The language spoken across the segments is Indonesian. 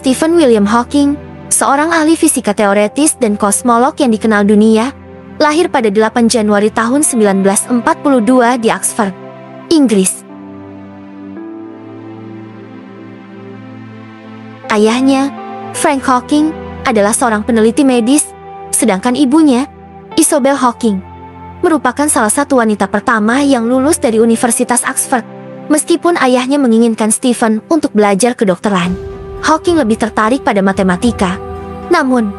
Stephen William Hawking, seorang ahli fisika teoretis dan kosmolog yang dikenal dunia, lahir pada 8 Januari tahun 1942 di Oxford, Inggris. Ayahnya, Frank Hawking, adalah seorang peneliti medis, sedangkan ibunya, Isobel Hawking, merupakan salah satu wanita pertama yang lulus dari Universitas Oxford. Meskipun ayahnya menginginkan Stephen untuk belajar kedokteran, Hawking lebih tertarik pada matematika. Namun,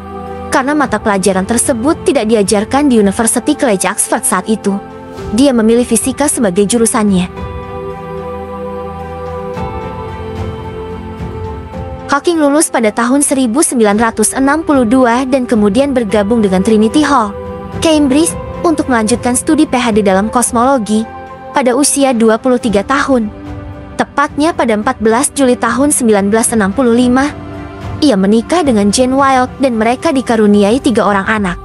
karena mata pelajaran tersebut tidak diajarkan di University College Oxford saat itu, dia memilih fisika sebagai jurusannya. Hawking lulus pada tahun 1962 dan kemudian bergabung dengan Trinity Hall, Cambridge, untuk melanjutkan studi PhD dalam kosmologi pada usia 23 tahun. Tepatnya pada 14 Juli tahun 1965, ia menikah dengan Jane Wilde dan mereka dikaruniai 3 orang anak.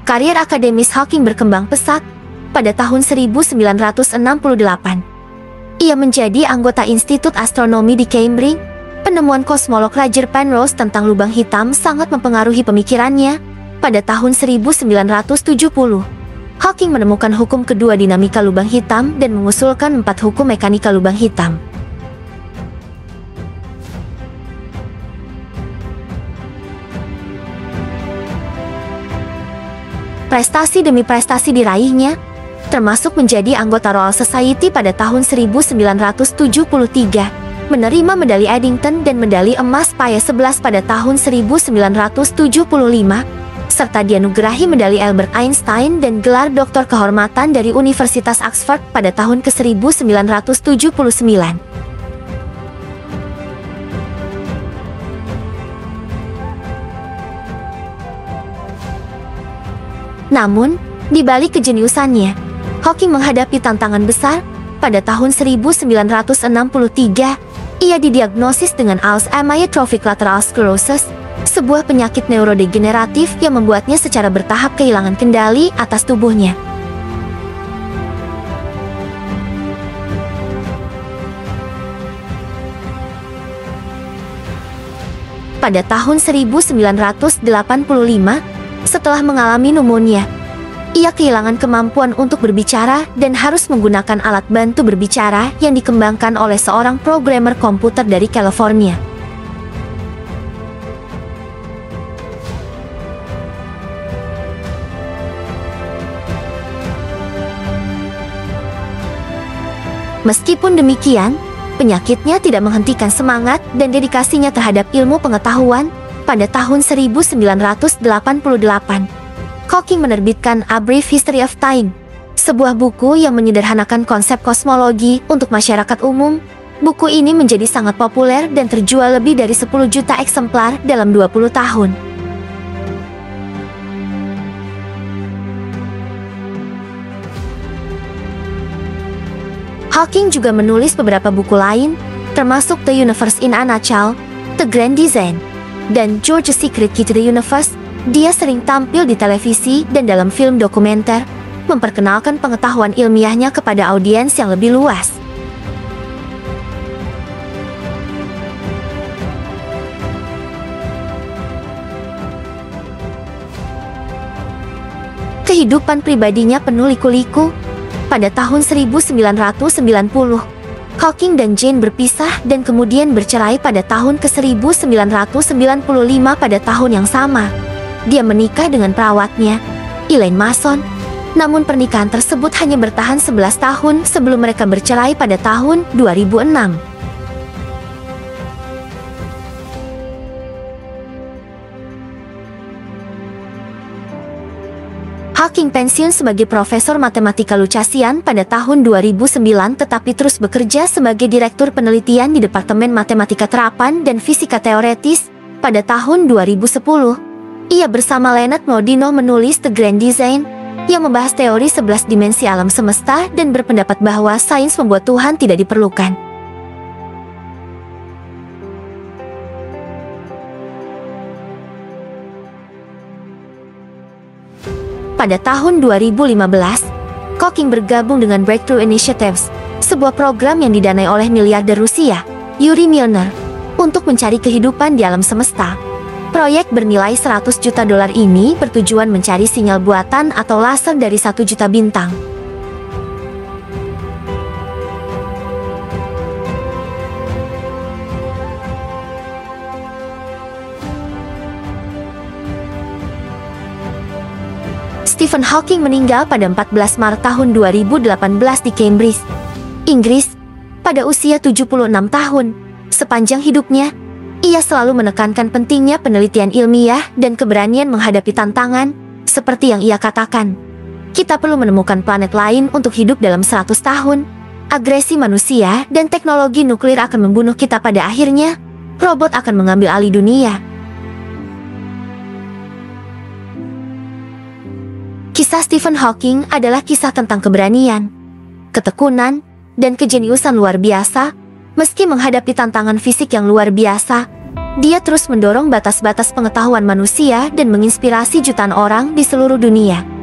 Karier akademis Hawking berkembang pesat. Pada tahun 1968, ia menjadi anggota Institut Astronomi di Cambridge. Penemuan kosmolog Roger Penrose tentang lubang hitam sangat mempengaruhi pemikirannya. Pada tahun 1970, Hawking menemukan hukum kedua dinamika lubang hitam dan mengusulkan 4 hukum mekanika lubang hitam. Prestasi demi prestasi diraihnya, termasuk menjadi anggota Royal Society pada tahun 1973, menerima medali Eddington dan medali emas PAE 11 pada tahun 1975, serta dianugerahi medali Albert Einstein dan gelar doktor kehormatan dari Universitas Oxford pada tahun ke-1979. Namun, di balik kejeniusannya, Hawking menghadapi tantangan besar. Pada tahun 1963, ia didiagnosis dengan Amyotrophic lateral sclerosis, sebuah penyakit neurodegeneratif yang membuatnya secara bertahap kehilangan kendali atas tubuhnya. Pada tahun 1985, setelah mengalami pneumonia, ia kehilangan kemampuan untuk berbicara dan harus menggunakan alat bantu berbicara yang dikembangkan oleh seorang programmer komputer dari California. Meskipun demikian, penyakitnya tidak menghentikan semangat dan dedikasinya terhadap ilmu pengetahuan. Pada tahun 1988, Hawking menerbitkan A Brief History of Time, sebuah buku yang menyederhanakan konsep kosmologi untuk masyarakat umum. Buku ini menjadi sangat populer dan terjual lebih dari 10 juta eksemplar dalam 20 tahun. Hawking juga menulis beberapa buku lain, termasuk The Universe in a Nutshell, The Grand Design, dan George's Secret Key to the Universe. Dia sering tampil di televisi dan dalam film dokumenter, memperkenalkan pengetahuan ilmiahnya kepada audiens yang lebih luas. Kehidupan pribadinya penuh liku-liku. Pada tahun 1990, Hawking dan Jane berpisah dan kemudian bercerai pada tahun ke-1995. Pada tahun yang sama, dia menikah dengan perawatnya, Elaine Mason. Namun pernikahan tersebut hanya bertahan 11 tahun sebelum mereka bercerai pada tahun 2006. Hawking pensiun sebagai profesor matematika Lucasian pada tahun 2009 tetapi terus bekerja sebagai direktur penelitian di Departemen Matematika Terapan dan Fisika Teoretis. Pada tahun 2010, ia bersama Leonard Mlodinow menulis The Grand Design, yang membahas teori 11 dimensi alam semesta dan berpendapat bahwa sains membuat Tuhan tidak diperlukan. Pada tahun 2015, Hawking bergabung dengan Breakthrough Initiatives, sebuah program yang didanai oleh miliarder Rusia, Yuri Milner, untuk mencari kehidupan di alam semesta. Proyek bernilai 100 juta dolar ini bertujuan mencari sinyal buatan atau laser dari 1 juta bintang. Stephen Hawking meninggal pada 14 Maret tahun 2018 di Cambridge, Inggris, pada usia 76 tahun. Sepanjang hidupnya, ia selalu menekankan pentingnya penelitian ilmiah dan keberanian menghadapi tantangan, seperti yang ia katakan. Kita perlu menemukan planet lain untuk hidup dalam 100 tahun. Agresi manusia dan teknologi nuklir akan membunuh kita pada akhirnya. Robot akan mengambil alih dunia. Kisah Stephen Hawking adalah kisah tentang keberanian, ketekunan, dan kejeniusan luar biasa. Meski menghadapi tantangan fisik yang luar biasa, dia terus mendorong batas-batas pengetahuan manusia dan menginspirasi jutaan orang di seluruh dunia.